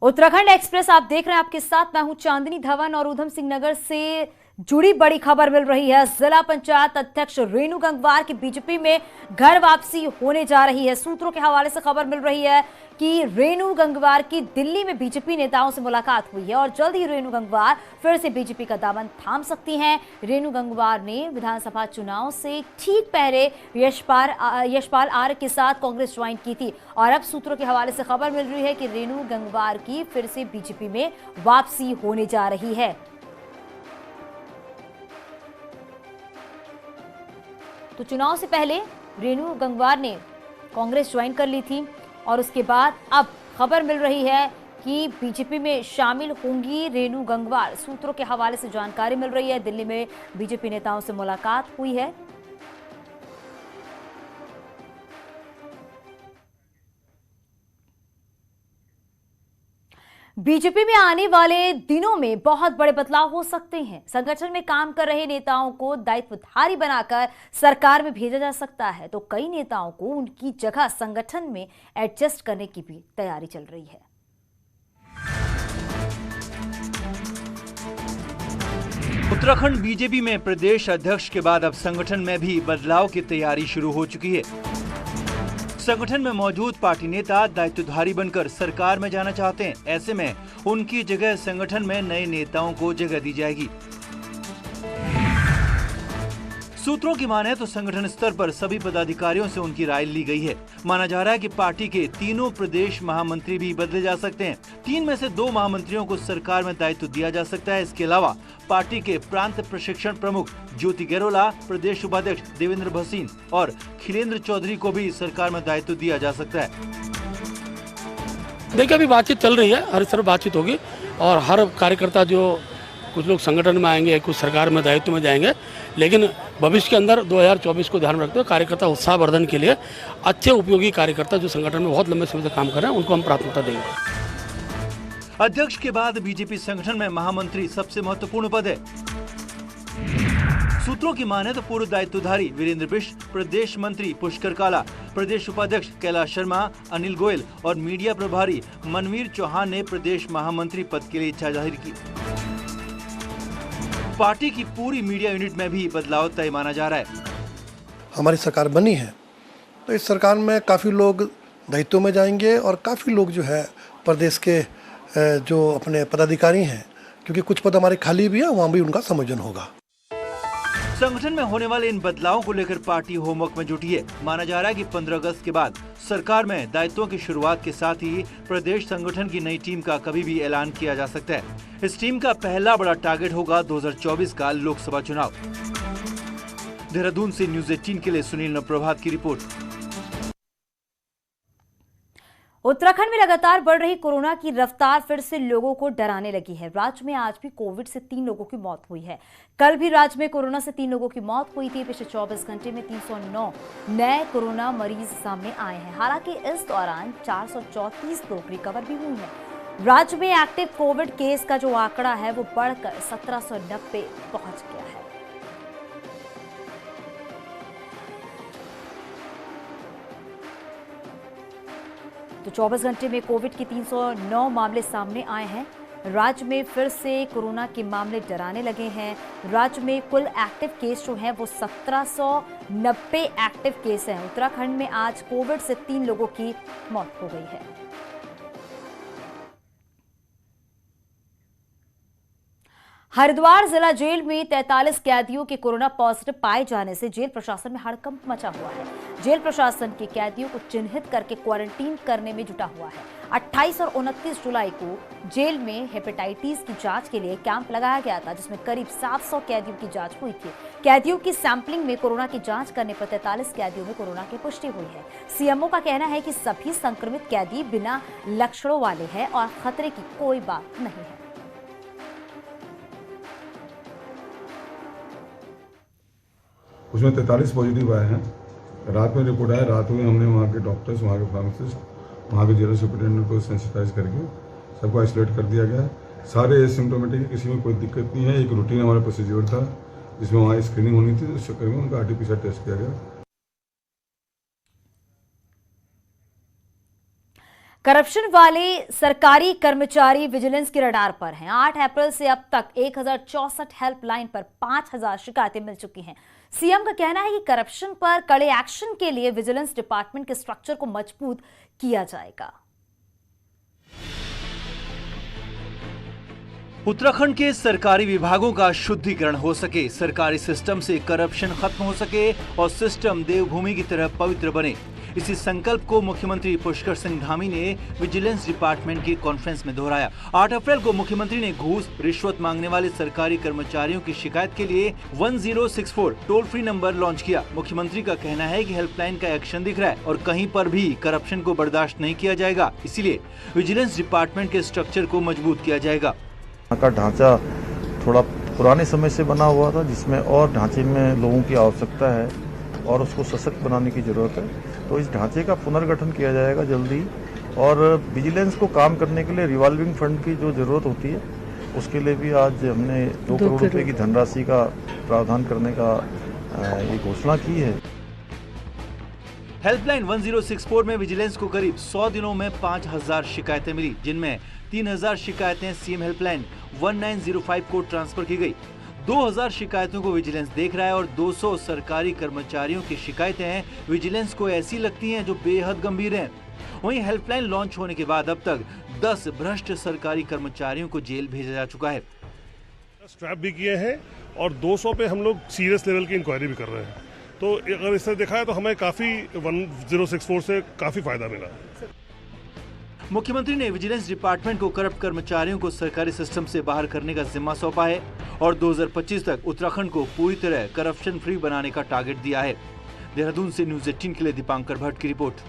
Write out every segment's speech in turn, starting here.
Uttarakhand express आप देख रहे हैं, आपके साथ मैं हूं चांदनी धवन और ऊधम सिंह नगर से जुड़ी बड़ी खबर मिल रही है। जिला पंचायत अध्यक्ष रेणु गंगवार की बीजेपी में घर वापसी होने जा रही है। सूत्रों के हवाले से खबर मिल रही है कि रेणु गंगवार की दिल्ली में बीजेपी नेताओं से मुलाकात हुई है और जल्द ही रेणु गंगवार फिर से बीजेपी का दामन थाम सकती हैं। रेणु गंगवार ने विधानसभा चुनाव से ठीक पहले यशपाल आर्य के साथ कांग्रेस ज्वाइन की थी और अब सूत्रों के हवाले से खबर मिल रही है कि रेणु गंगवार की फिर से बीजेपी में वापसी होने जा रही है। तो चुनाव से पहले रेणु गंगवार ने कांग्रेस ज्वाइन कर ली थी और उसके बाद अब खबर मिल रही है कि बीजेपी में शामिल होंगी रेणु गंगवार। सूत्रों के हवाले से जानकारी मिल रही है, दिल्ली में बीजेपी नेताओं से मुलाकात हुई है। बीजेपी में आने वाले दिनों में बहुत बड़े बदलाव हो सकते हैं। संगठन में काम कर रहे नेताओं को दायित्वधारी बनाकर सरकार में भेजा जा सकता है, तो कई नेताओं को उनकी जगह संगठन में एडजस्ट करने की भी तैयारी चल रही है। उत्तराखंड बीजेपी में प्रदेश अध्यक्ष के बाद अब संगठन में भी बदलाव की तैयारी शुरू हो चुकी है। संगठन में मौजूद पार्टी नेता दायित्वधारी बनकर सरकार में जाना चाहते हैं। ऐसे में उनकी जगह संगठन में नए नेताओं को जगह दी जाएगी। सूत्रों की माने तो संगठन स्तर पर सभी पदाधिकारियों से उनकी राय ली गई है। माना जा रहा है कि पार्टी के तीनों प्रदेश महामंत्री भी बदले जा सकते हैं। 3 में से 2 महामंत्रियों को सरकार में दायित्व दिया जा सकता है। इसके अलावा पार्टी के प्रांत प्रशिक्षण प्रमुख ज्योति गैरोला, प्रदेश उपाध्यक्ष देवेंद्र भसीन और खिलेंद्र चौधरी को भी सरकार में दायित्व दिया जा सकता है। देखिए, अभी बातचीत चल रही है, हर तरफ बातचीत होगी और हर कार्यकर्ता जो कुछ लोग संगठन में आएंगे, कुछ सरकार में दायित्व में जाएंगे, लेकिन भविष्य के अंदर 2024 को ध्यान में रखते हुए कार्यकर्ता उत्साहवर्धन के लिए अच्छे उपयोगी कार्यकर्ता जो संगठन में बहुत लंबे समय से काम कर रहे हैं उनको हम प्राथमिकता देंगे। अध्यक्ष के बाद बीजेपी संगठन में महामंत्री सबसे महत्वपूर्ण पद है। सूत्रों की माने तो पूर्व दायित्वधारी वीरेंद्र बिष्ट, प्रदेश मंत्री पुष्कर काला, प्रदेश उपाध्यक्ष कैलाश शर्मा, अनिल गोयल और मीडिया प्रभारी मनवीर चौहान ने प्रदेश महामंत्री पद के लिए इच्छा जाहिर की। पार्टी की पूरी मीडिया यूनिट में भी बदलाव तय माना जा रहा है। हमारी सरकार बनी है तो इस सरकार में काफ़ी लोग दायित्व में जाएंगे और काफ़ी लोग जो है प्रदेश के जो अपने पदाधिकारी हैं, क्योंकि कुछ पद हमारे खाली भी है, वहाँ भी उनका संयोजन होगा। संगठन में होने वाले इन बदलावों को लेकर पार्टी होमवर्क में जुटी है। माना जा रहा है कि 15 अगस्त के बाद सरकार में दायित्वों की शुरुआत के साथ ही प्रदेश संगठन की नई टीम का कभी भी ऐलान किया जा सकता है। इस टीम का पहला बड़ा टारगेट होगा 2024 का लोकसभा चुनाव। देहरादून से न्यूज़ 18 के लिए सुनील प्रभात की रिपोर्ट। उत्तराखंड में लगातार बढ़ रही कोरोना की रफ्तार फिर से लोगों को डराने लगी है। राज्य में आज भी कोविड से 3 लोगों की मौत हुई है। कल भी राज्य में कोरोना से 3 लोगों की मौत हुई थी। पिछले 24 घंटे में 309 नए कोरोना मरीज सामने आए हैं। हालांकि इस दौरान 434 लोग रिकवर भी हुए हैं। राज्य में एक्टिव कोविड केस का जो आंकड़ा है वो बढ़कर 1790 पहुंच गया है। तो 24 घंटे में कोविड के 309 मामले सामने आए हैं। राज्य में फिर से कोरोना के मामले डराने लगे हैं। राज्य में कुल एक्टिव केस जो हैं वो 1790 एक्टिव केस हैं। उत्तराखंड में आज कोविड से 3 लोगों की मौत हो गई है। हरिद्वार जिला जेल में 43 कैदियों के कोरोना पॉजिटिव पाए जाने से जेल प्रशासन में हड़कंप मचा हुआ है। जेल प्रशासन के कैदियों को चिन्हित करके क्वारंटीन करने में जुटा हुआ है। 28 और 29 जुलाई को जेल में हेपेटाइटिस की जांच के लिए कैंप लगाया गया था, जिसमें करीब 700 कैदियों की जांच हुई थी। कैदियों की सैंपलिंग में कोरोना की जांच करने पर 43 कैदियों में कोरोना की पुष्टि हुई है। सीएमओ का कहना है कि सभी संक्रमित कैदी बिना लक्षणों वाले हैं और खतरे की कोई बात नहीं है। उसमें 43 पॉजिटिव आए हैं। रात में रिपोर्ट आया, रात में हमने वहाँ के डॉक्टर्स, वहाँ के फार्मासिस्ट, वहाँ के जेलर सुपरिटेंडेंट को सेंसिटाइज करके सबको आइसोलेट कर दिया गया है। सारे एसिम्टोमेटिक है, किसी में कोई दिक्कत नहीं है। एक रूटीन हमारा प्रोसीजर था जिसमें वहाँ स्क्रीनिंग होनी थी, उस चक्कर में उनका RT-PCR टेस्ट किया गया। करप्शन वाले सरकारी कर्मचारी विजिलेंस के रडार पर हैं। 8 अप्रैल से अब तक 1064 हेल्पलाइन पर 5000 शिकायतें मिल चुकी हैं। सीएम का कहना है कि करप्शन पर कड़े एक्शन के लिए विजिलेंस डिपार्टमेंट के स्ट्रक्चर को मजबूत किया जाएगा। उत्तराखंड के सरकारी विभागों का शुद्धिकरण हो सके, सरकारी सिस्टम से करप्शन खत्म हो सके और सिस्टम देवभूमि की तरह पवित्र बने, इसी संकल्प को मुख्यमंत्री पुष्कर सिंह धामी ने विजिलेंस डिपार्टमेंट की कॉन्फ्रेंस में दोहराया। 8 अप्रैल को मुख्यमंत्री ने घूस रिश्वत मांगने वाले सरकारी कर्मचारियों की शिकायत के लिए 1064 टोल फ्री नंबर लॉन्च किया। मुख्यमंत्री का कहना है कि हेल्पलाइन का एक्शन दिख रहा है और कहीं पर भी करप्शन को बर्दाश्त नहीं किया जाएगा, इसीलिए विजिलेंस डिपार्टमेंट के स्ट्रक्चर को मजबूत किया जाएगा। का ढांचा थोड़ा पुराने समय से बना हुआ था, जिसमें और ढांचे में लोगों की आवश्यकता है और उसको सशक्त बनाने की जरूरत है। तो इस ढांचे का पुनर्गठन किया जाएगा जल्दी, और विजिलेंस को काम करने के लिए रिवॉल्विंग फंड की जो जरूरत होती है उसके लिए भी आज हमने 2 करोड़ रुपए की धनराशि का प्रावधान करने का ये घोषणा की है। हेल्पलाइन 1064 में विजिलेंस को करीब 100 दिनों में 5000 शिकायतें मिली, जिनमें 3000 शिकायतें सीएम हेल्पलाइन 1905 को ट्रांसफर की गई। 2000 शिकायतों को विजिलेंस देख रहा है और 200 सरकारी कर्मचारियों की शिकायतें विजिलेंस को ऐसी लगती हैं जो बेहद गंभीर हैं। वहीं हेल्पलाइन लॉन्च होने के बाद अब तक 10 भ्रष्ट सरकारी कर्मचारियों को जेल भेजा जा चुका है। स्क्रैप भी किए हैं और 200 पे हम लोग सीरियस लेवल की इंक्वायरी भी कर रहे हैं। तो अगर इससे देखा है तो हमें काफी 1064 से काफी फायदा मिला। मुख्यमंत्री ने विजिलेंस डिपार्टमेंट को करप्ट कर्मचारियों को सरकारी सिस्टम से बाहर करने का जिम्मा सौंपा है और 2025 तक उत्तराखंड को पूरी तरह करप्शन फ्री बनाने का टारगेट दिया है। देहरादून से न्यूज़ 18 के लिए दीपांकर भट्ट की रिपोर्ट।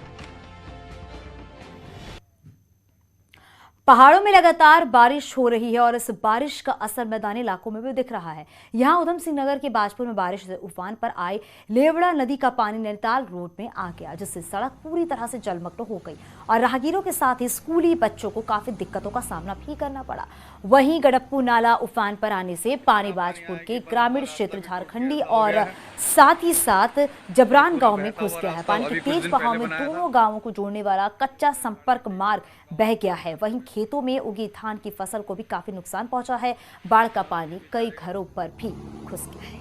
पहाड़ों में लगातार बारिश हो रही है और इस बारिश का असर मैदानी इलाकों में भी दिख रहा है। यहां उधम सिंह नगर के बाजपुर में बारिश से उफान पर आई लेवड़ा नदी का पानी नैनीताल रोड में आ गया, जिससे सड़क पूरी तरह से जलमग्न हो गई और राहगीरों के साथ ही स्कूली बच्चों को काफी दिक्कतों का सामना भी करना पड़ा। वहीं गड़प्पू नाला उफान पर आने से पानी बाजपुर के ग्रामीण क्षेत्र झारखंडी और साथ ही साथ जबरान गांव में घुस गया है। पानी के तेज बहाव में दोनों गांवों को जोड़ने वाला कच्चा संपर्क मार्ग बह गया है। वहीं खेतों में उगी धान की फसल को भी काफी नुकसान पहुंचा है। बाढ़ का पानी कई घरों पर भी घुस गया है।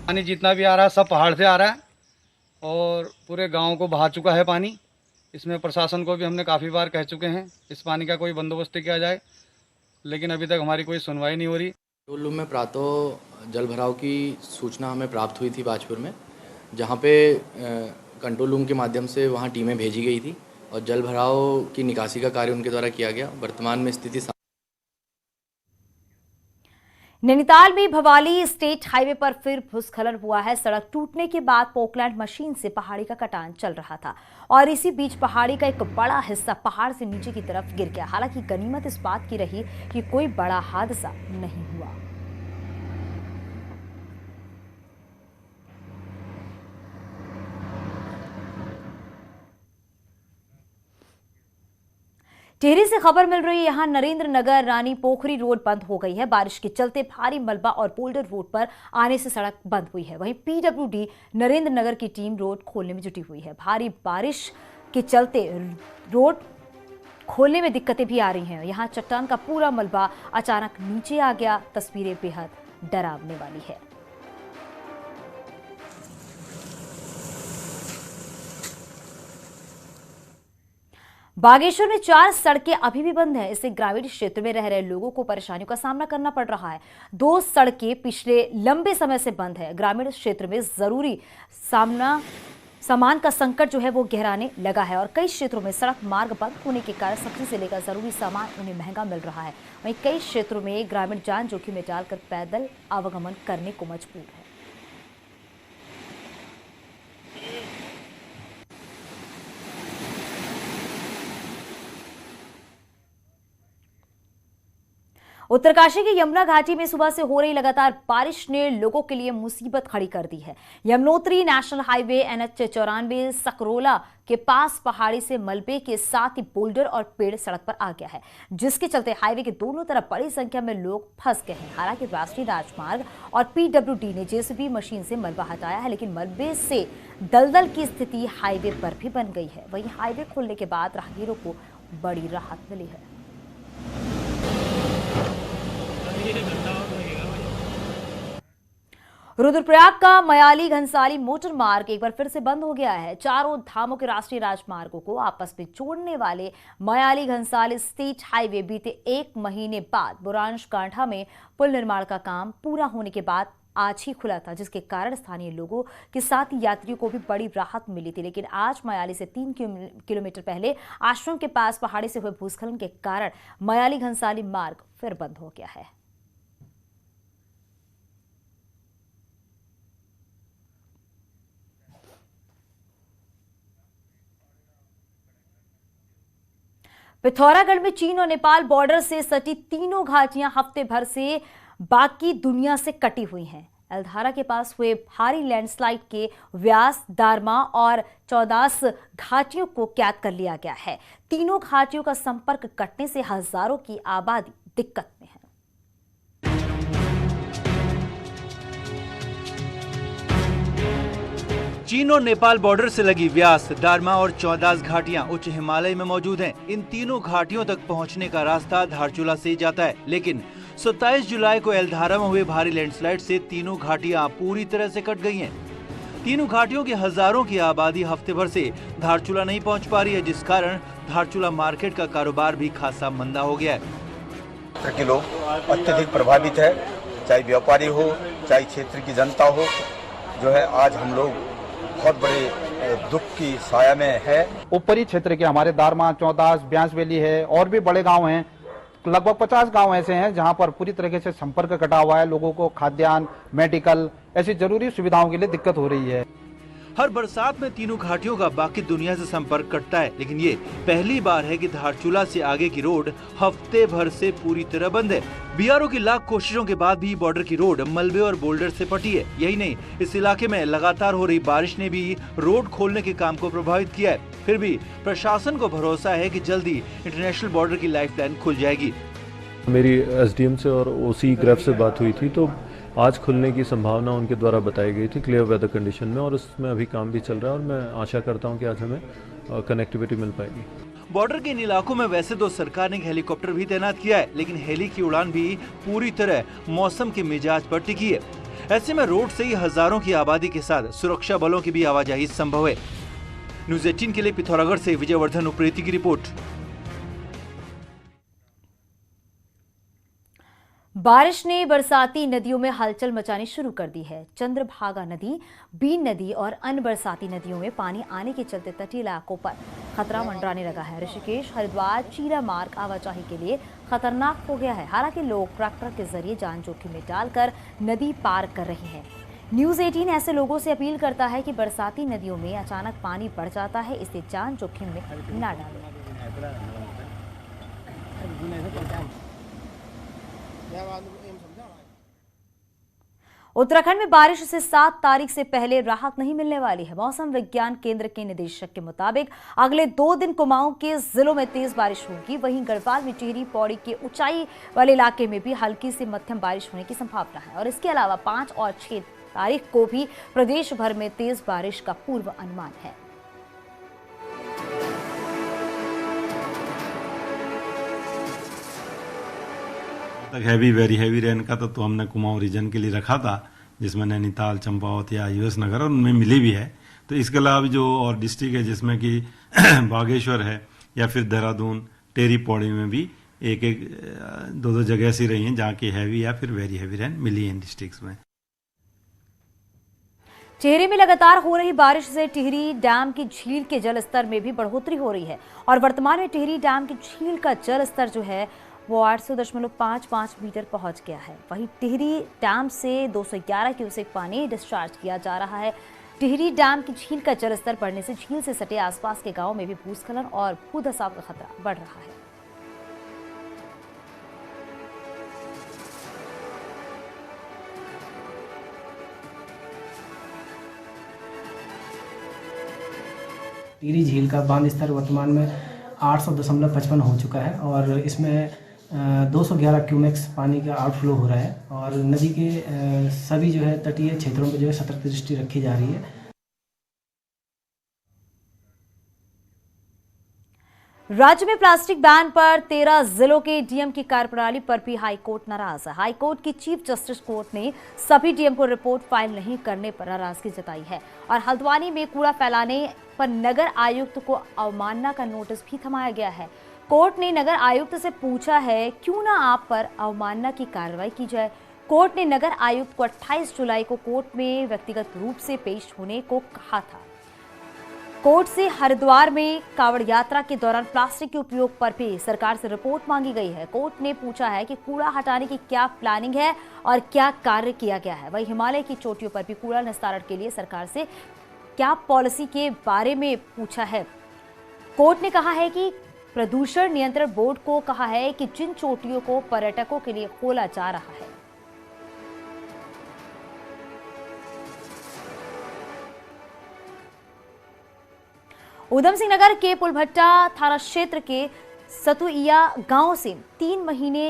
पानी जितना भी आ रहा है सब पहाड़ से आ रहा है और पूरे गांव को बहा चुका है पानी। इसमें प्रशासन को भी हमने काफ़ी बार कह चुके हैं इस पानी का कोई बंदोबस्त किया जाए, लेकिन अभी तक हमारी कोई सुनवाई नहीं हो रही। कंट्रोल रूम में प्रातः जल भराव की सूचना हमें प्राप्त हुई थी बाजपुर में, जहां पे कंट्रोल रूम के माध्यम से वहां टीमें भेजी गई थी और जल भराव की निकासी का कार्य उनके द्वारा किया गया। वर्तमान में स्थिति नैनीताल में भवाली स्टेट हाईवे पर फिर भूस्खलन हुआ है। सड़क टूटने के बाद पोकलैंड मशीन से पहाड़ी का कटान चल रहा था और इसी बीच पहाड़ी का एक बड़ा हिस्सा पहाड़ से नीचे की तरफ गिर गया। हालांकि गनीमत इस बात की रही कि कोई बड़ा हादसा नहीं हुआ। टिहरी से खबर मिल रही है, यहां नरेंद्र नगर रानी पोखरी रोड बंद हो गई है। बारिश के चलते भारी मलबा और बोल्डर रोड पर आने से सड़क बंद हुई है। वहीं पीडब्ल्यूडी नरेंद्र नगर की टीम रोड खोलने में जुटी हुई है। भारी बारिश के चलते रोड खोलने में दिक्कतें भी आ रही हैं। यहां चट्टान का पूरा मलबा अचानक नीचे आ गया। तस्वीरें बेहद डरावने वाली है। बागेश्वर में 4 सड़कें अभी भी बंद हैं। इससे ग्रामीण क्षेत्र में रह रहे लोगों को परेशानियों का सामना करना पड़ रहा है। 2 सड़कें पिछले लंबे समय से बंद है। ग्रामीण क्षेत्र में जरूरी सामान का संकट जो है वो गहराने लगा है और कई क्षेत्रों में सड़क मार्ग बंद होने के कारण सब्जी से लेकर जरूरी सामान उन्हें महंगा मिल रहा है। वहीं कई क्षेत्रों में ग्रामीण जान जोखिम में डालकर पैदल आवागमन करने को मजबूर है। उत्तरकाशी की यमुना घाटी में सुबह से हो रही लगातार बारिश ने लोगों के लिए मुसीबत खड़ी कर दी है। यमुनोत्री नेशनल हाईवे NH 94 सकरोला के पास पहाड़ी से मलबे के साथ ही बोल्डर और पेड़ सड़क पर आ गया है, जिसके चलते हाईवे के दोनों तरफ बड़ी संख्या में लोग फंस गए हैं। हालांकि राष्ट्रीय राजमार्ग और PWD ने JCB मशीन से मलबा हटाया है, लेकिन मलबे से दलदल की स्थिति हाईवे पर भी बन गई है। वहीं हाईवे खुलने के बाद राहगीरों को बड़ी राहत मिली है। रुद्रप्रयाग का मयाली घनसाली मोटर मार्ग एक बार फिर से बंद हो गया है। चारों धामों के राष्ट्रीय राजमार्गों को आपस में जोड़ने वाले मयाली घनसाली स्टेट हाईवे बीते 1 महीने बाद बुरांश कांठा में पुल निर्माण का काम पूरा होने के बाद आज ही खुला था, जिसके कारण स्थानीय लोगों के साथ ही यात्रियों को भी बड़ी राहत मिली थी। लेकिन आज मयाली से 3 किलोमीटर पहले आश्रम के पास पहाड़ी से हुए भूस्खलन के कारण मयाली घनसाली मार्ग फिर बंद हो गया है। पिथौरागढ़ में चीन और नेपाल बॉर्डर से सटी तीनों घाटियां हफ्ते भर से बाकी दुनिया से कटी हुई हैं। एल्धारा के पास हुए भारी लैंडस्लाइड के व्यास, दारमा और चौदास घाटियों को कैद कर लिया गया है। तीनों घाटियों का संपर्क कटने से हजारों की आबादी दिक्कत में है। चीन और नेपाल बॉर्डर से लगी व्यास, दारमा और चौदास घाटियां उच्च हिमालय में मौजूद हैं। इन तीनों घाटियों तक पहुंचने का रास्ता धारचूला से जाता है, लेकिन 27 जुलाई को एल्धारा में हुए भारी लैंडस्लाइड से तीनों घाटियां पूरी तरह से कट गई हैं। तीनों घाटियों की हजारों की आबादी हफ्ते भर से धारचूला नहीं पहुंच पा रही है, जिस कारण धारचूला मार्केट का कारोबार भी खासा मंदा हो गया है। के लोग अत्यधिक प्रभावित है, चाहे व्यापारी हो चाहे क्षेत्र की जनता हो, जो है आज हम लोग बहुत बड़े दुख की साया में है। ऊपरी क्षेत्र के हमारे दारमा, चौदास, ब्यास वैली है और भी बड़े गांव हैं। लगभग 50 गांव ऐसे हैं जहां पर पूरी तरीके से संपर्क कटा हुआ है। लोगों को खाद्यान्न, मेडिकल ऐसी जरूरी सुविधाओं के लिए दिक्कत हो रही है। हर बरसात में तीनों घाटियों का बाकी दुनिया से संपर्क कटता है, लेकिन ये पहली बार है कि धारचूला से आगे की रोड हफ्ते भर से पूरी तरह बंद है। BRO की लाख कोशिशों के बाद भी बॉर्डर की रोड मलबे और बोल्डर से पटी है। यही नहीं, इस इलाके में लगातार हो रही बारिश ने भी रोड खोलने के काम को प्रभावित किया है। फिर भी प्रशासन को भरोसा है कि जल्दी इंटरनेशनल बॉर्डर की लाइफलाइन खुल जाएगी। मेरी SDM से और OC ग्रेफ से बात हुई थी, तो आज खुलने की संभावना उनके द्वारा बताई गई थी क्लियर वेदर कंडीशन में, और उसमें अभी काम भी चल रहा है और मैं आशा करता हूं कि आज हमें कनेक्टिविटी मिल पाएगी। बॉर्डर के इन इलाकों में वैसे तो सरकार ने हेलीकॉप्टर भी तैनात किया है, लेकिन हेली की उड़ान भी पूरी तरह मौसम के मिजाज पर टिकी है। ऐसे में रोड से ही हजारों की आबादी के साथ सुरक्षा बलों की भी आवाजाही संभव है। न्यूज़ 18 के लिए पिथौरागढ़ से विजयवर्धन उप्रेती की रिपोर्ट। बारिश ने बरसाती नदियों में हलचल मचानी शुरू कर दी है। चंद्रभागा नदी, बीन नदी और अन्य बरसाती नदियों में पानी आने के चलते तटीय इलाकों पर खतरा मंडराने लगा है। ऋषिकेश, हरिद्वार, चीरा मार्ग आवाजाही के लिए खतरनाक हो गया है। हालांकि लोग ट्रैक्टर के जरिए जान जोखिम में डालकर नदी पार कर रहे हैं। न्यूज़ 18 ऐसे लोगों से अपील करता है कि बरसाती नदियों में अचानक पानी बढ़ जाता है, इसलिए जान जोखिम में न डालें। उत्तराखंड में बारिश से 7 तारीख से पहले राहत नहीं मिलने वाली है। मौसम विज्ञान केंद्र के निदेशक के मुताबिक अगले 2 दिन कुमाऊं के जिलों में तेज बारिश होगी। वहीं गढ़वाल में टिहरी, पौड़ी के ऊंचाई वाले इलाके में भी हल्की से मध्यम बारिश होने की संभावना है। और इसके अलावा 5 और 6 तारीख को भी प्रदेश भर में तेज बारिश का पूर्व अनुमान है। हैवी वेरी हैवी रेन का तो हमने कुमाऊं रीजन के लिए रखा था, जिसमें नैनीताल, चंपावत या US नगर और उनमें मिली भी है। तो इसके अलावा जो और डिस्ट्रिक्ट है जिसमें कि बागेश्वर है या फिर देहरादून, टेरी, पौड़ी में भी 1-2 जगह ऐसी रही हैं जहाँ की हैवी या फिर वेरी हैवी रेन मिली है इन डिस्ट्रिक्ट्स में। टिहरी में लगातार हो रही बारिश से टिहरी डैम की झील के जल स्तर में भी बढ़ोतरी हो रही है और वर्तमान में टिहरी डैम की झील का जल स्तर जो है वो 800.55 मीटर पहुंच गया है। वहीं टिहरी डैम से 211 क्यूसेक पानी डिस्चार्ज किया जा रहा है। टिहरी डैम की झील का जलस्तर बढ़ने से झील से सटे आसपास के गांवों में भी भूस्खलन और भूधसाव का खतरा बढ़ रहा है। टिहरी झील का बांध स्तर वर्तमान में 800.55 हो चुका है और इसमें 211 क्यूमेक्स पानी का आउटफ्लो हो रहा है और नदी के सभी जो है तटीय क्षेत्रों में जो है सतर्क दृष्टि रखी जा रही है। राज्य में प्लास्टिक बैन पर 13 जिलों के डीएम की कार्यप्रणाली पर भी हाईकोर्ट नाराज है। हाईकोर्ट की चीफ जस्टिस कोर्ट ने सभी डीएम को रिपोर्ट फाइल नहीं करने पर नाराजगी जताई है और हल्द्वानी में कूड़ा फैलाने पर नगर आयुक्त को अवमानना का नोटिस भी थमाया गया है। कोर्ट ने नगर आयुक्त से पूछा है क्यों ना आप पर अवमानना की कार्रवाई की जाए। कोर्ट ने नगर आयुक्त को 28 जुलाई को कोर्ट में व्यक्तिगत रूप से पेश होने को कहा था। कोर्ट से हरिद्वार में कांवड़ यात्रा के दौरान प्लास्टिक के उपयोग पर भी सरकार से रिपोर्ट मांगी गई है। कोर्ट ने पूछा है कि कूड़ा हटाने की क्या प्लानिंग है और क्या कार्य किया गया है। वहीं हिमालय की चोटियों पर भी कूड़ा निस्तारण के लिए सरकार से क्या पॉलिसी के बारे में पूछा है। कोर्ट ने कहा है कि प्रदूषण नियंत्रण बोर्ड को कहा है कि जिन चोटियों को पर्यटकों के लिए खोला जा रहा है ऊधम सिंह नगर के पुलभट्टा थाना क्षेत्र के सतुइया गांव से 3 महीने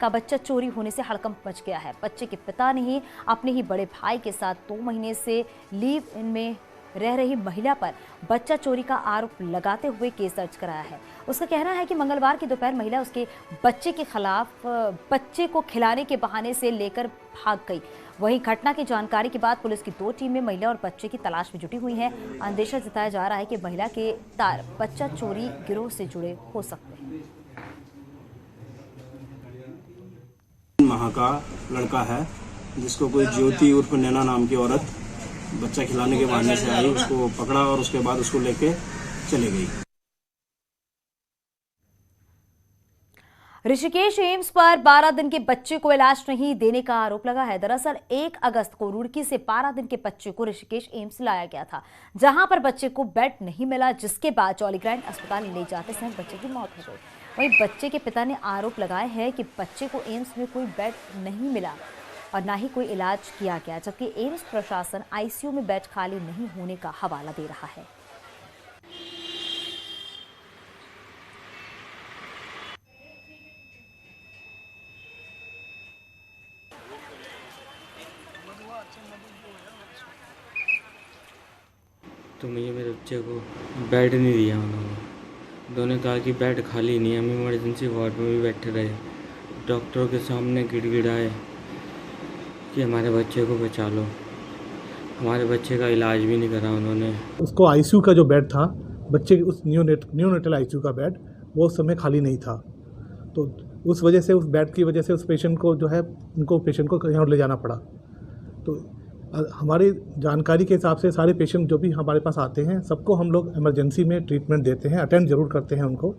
का बच्चा चोरी होने से हड़कंप मच गया है। बच्चे के पिता ने ही अपने ही बड़े भाई के साथ 2 महीने से लीव इन में रह रही महिला पर बच्चा चोरी का आरोप लगाते हुए केस दर्ज कराया है। उसका कहना है कि मंगलवार की दोपहर महिला उसके बच्चे के खिलाफ बच्चे को खिलाने के बहाने से लेकर भाग गई। वहीं घटना की जानकारी के बाद पुलिस की 2 टीमें महिला और बच्चे की तलाश में जुटी हुई हैं। अंदेशा जताया जा रहा है कि महिला के तार बच्चा चोरी गिरोह से जुड़े हो सकते हैं। माह का लड़का है जिसको कोई ज्योति उर्फ नैना नाम की औरत बच्चा खिलाने के बहाने से आई, उसको पकड़ा और उसके बाद उसको लेके चली गई। ऋषिकेश एम्स पर 12 दिन के बच्चे को इलाज नहीं देने का आरोप लगा है। दरअसल 1 अगस्त को रुड़की से 12 दिन के बच्चे को ऋषिकेश एम्स लाया गया था, जहां पर बच्चे को बेड नहीं मिला, जिसके बाद जॉलीग्रांट अस्पताल ले जाते समय बच्चे की मौत हो गई। वहीं बच्चे के पिता ने आरोप लगाए हैं कि बच्चे को एम्स में कोई बेड नहीं मिला और ना ही कोई इलाज किया गया, जबकि एम्स प्रशासन आईसीयू में बेड खाली नहीं होने का हवाला दे रहा है। तो मुझे मेरे बच्चे को बेड नहीं दिया उन्होंने। उन्होंने कहा कि बेड खाली नहीं है, हम इमरजेंसी वार्ड में भी बैठे रहे, डॉक्टरों के सामने गिड़गिड़ाए कि हमारे बच्चे को बचा लो। हमारे बच्चे का इलाज भी नहीं करा उन्होंने। उसको आईसीयू का जो बेड था, बच्चे उस न्यूनेटल आईसीयू का बेड वो उस समय खाली नहीं था, तो उस वजह से उस बेड की वजह से उस पेशेंट को जो है उनको पेशेंट को यहाँ ले जाना पड़ा। तो हमारी जानकारी के हिसाब से सारे पेशेंट जो भी हमारे पास आते हैं सबको हम लोग इमरजेंसी में ट्रीटमेंट देते हैं, अटेंड जरूर करते हैं उनको।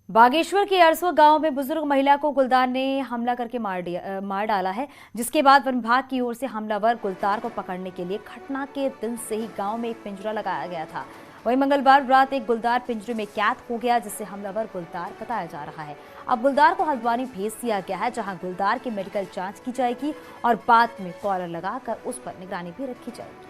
बागेश्वर के अरसो गांव में बुजुर्ग महिला को गुलदार ने हमला करके मार डाला है, जिसके बाद वन विभाग की ओर से हमलावर गुलदार को पकड़ने के लिए घटना के दिन से ही गांव में एक पिंजरा लगाया गया था। वहीं मंगलवार रात एक गुलदार पिंजरे में कैद हो गया, जिससे हमलावर गुलदार बताया जा रहा है। अब गुलदार को हल्द्वानी भेज दिया गया है, जहां गुलदार की मेडिकल जांच की जाएगी और बाद में कॉलर लगाकर उस पर निगरानी भी रखी जाएगी।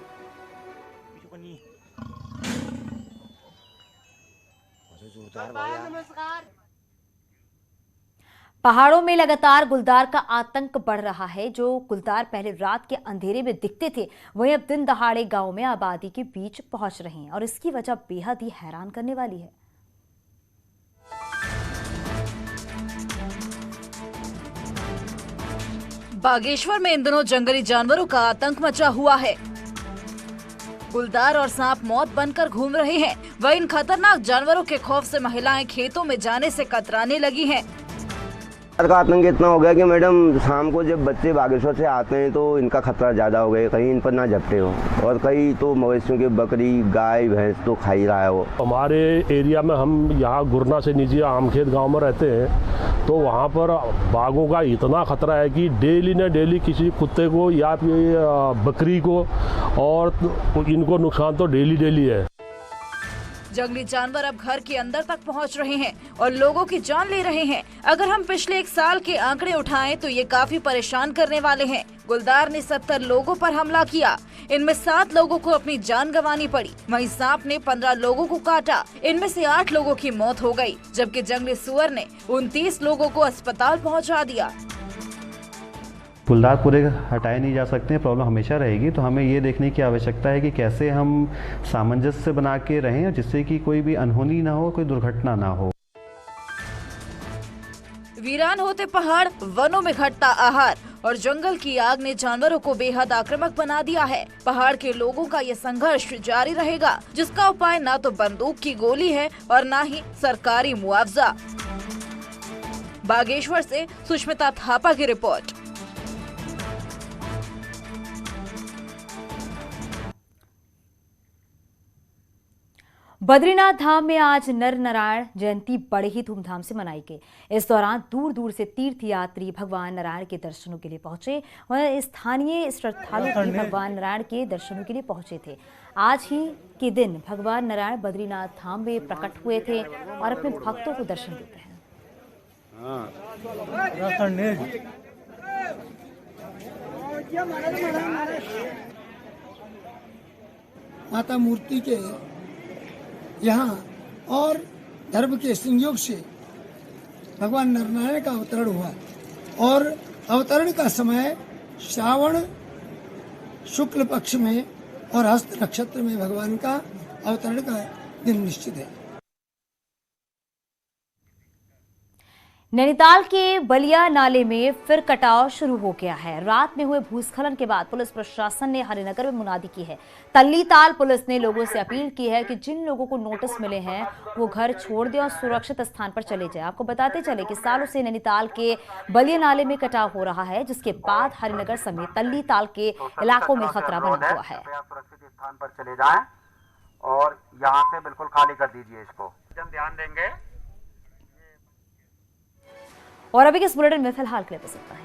पहाड़ों में लगातार गुलदार का आतंक बढ़ रहा है। जो गुलदार पहले रात के अंधेरे में दिखते थे, वहीं अब दिन दहाड़े गांव में आबादी के बीच पहुंच रहे हैं और इसकी वजह बेहद ही हैरान करने वाली है। बागेश्वर में इन दिनों जंगली जानवरों का आतंक मचा हुआ है। गुलदार और सांप मौत बनकर घूम रहे हैं। वह इन खतरनाक जानवरों के खौफ से महिलाएं खेतों में जाने से कतराने लगी हैं। का आतंक इतना हो गया कि मैडम शाम को जब बच्चे बागेश्वर से आते हैं तो इनका खतरा ज़्यादा हो गया, कहीं इन पर ना झपटे हो और कई तो मवेशियों के बकरी गाय भैंस तो खा ही रहा है वो। हमारे एरिया में हम यहाँ गुरना से नीचे आमखेत गांव में रहते हैं, तो वहाँ पर बाघों का इतना खतरा है कि डेली न डेली किसी कुत्ते को या बकरी को और इनको नुकसान तो डेली है। जंगली जानवर अब घर के अंदर तक पहुंच रहे हैं और लोगों की जान ले रहे हैं। अगर हम पिछले 1 साल के आंकड़े उठाएं तो ये काफी परेशान करने वाले हैं। गुलदार ने 70 लोगों पर हमला किया। इनमें 7 लोगों को अपनी जान गंवानी पड़ी। वहीं सांप ने 15 लोगों को काटा, इनमें से 8 लोगों की मौत हो गई, जबकि जंगली सुअर ने 29 लोगों को अस्पताल पहुंचा दिया। फूलदार पूरे हटाए नहीं जा सकते, प्रॉब्लम हमेशा रहेगी। तो हमें ये देखने की आवश्यकता है कि कैसे हम सामंजस्य बना के रहें जिससे कि कोई भी अनहोनी ना हो, कोई दुर्घटना ना हो। वीरान होते पहाड़, वनों में घटता आहार और जंगल की आग ने जानवरों को बेहद आक्रामक बना दिया है। पहाड़ के लोगों का ये संघर्ष जारी रहेगा, जिसका उपाय न तो बंदूक की गोली है और न ही सरकारी मुआवजा। बागेश्वर से सुष्मिता थापा की रिपोर्ट। बद्रीनाथ धाम में आज नर नारायण जयंती बड़े ही धूमधाम से मनाई गई। इस दौरान दूर दूर से तीर्थ यात्री भगवान नारायण के दर्शनों के लिए पहुंचे और स्थानीय श्रद्धालु भी भगवान नारायण के दर्शनों के लिए पहुंचे थे। आज ही के दिन भगवान नारायण बद्रीनाथ धाम में प्रकट हुए थे और अपने भक्तों को दर्शन देते हैं। माता मूर्ति के यहाँ और धर्म के संयोग से भगवान नारायण का अवतरण हुआ और अवतरण का समय श्रावण शुक्ल पक्ष में और हस्त नक्षत्र में भगवान का अवतरण का दिन निश्चित है। नैनीताल के बलिया नाले में फिर कटाव शुरू हो गया है। रात में हुए भूस्खलन के बाद पुलिस प्रशासन ने हरिनगर में मुनादी की है। तल्लीताल पुलिस ने लोगों से अपील की है कि जिन लोगों को नोटिस मिले हैं वो घर छोड़ दें और सुरक्षित स्थान पर चले जाएं। आपको बताते चले कि सालों से नैनीताल के बलिया नाले में कटाव हो रहा है, जिसके बाद हरिनगर समेत तल्लीताल के इलाकों में खतरा बना हुआ है। सुरक्षित स्थान पर चले जाएं और यहाँ से बिल्कुल खाली कर दीजिए इसको। हम ध्यान देंगे। और अभी के इस बुलेटिन में फिलहाल के लिए बस इतना ही।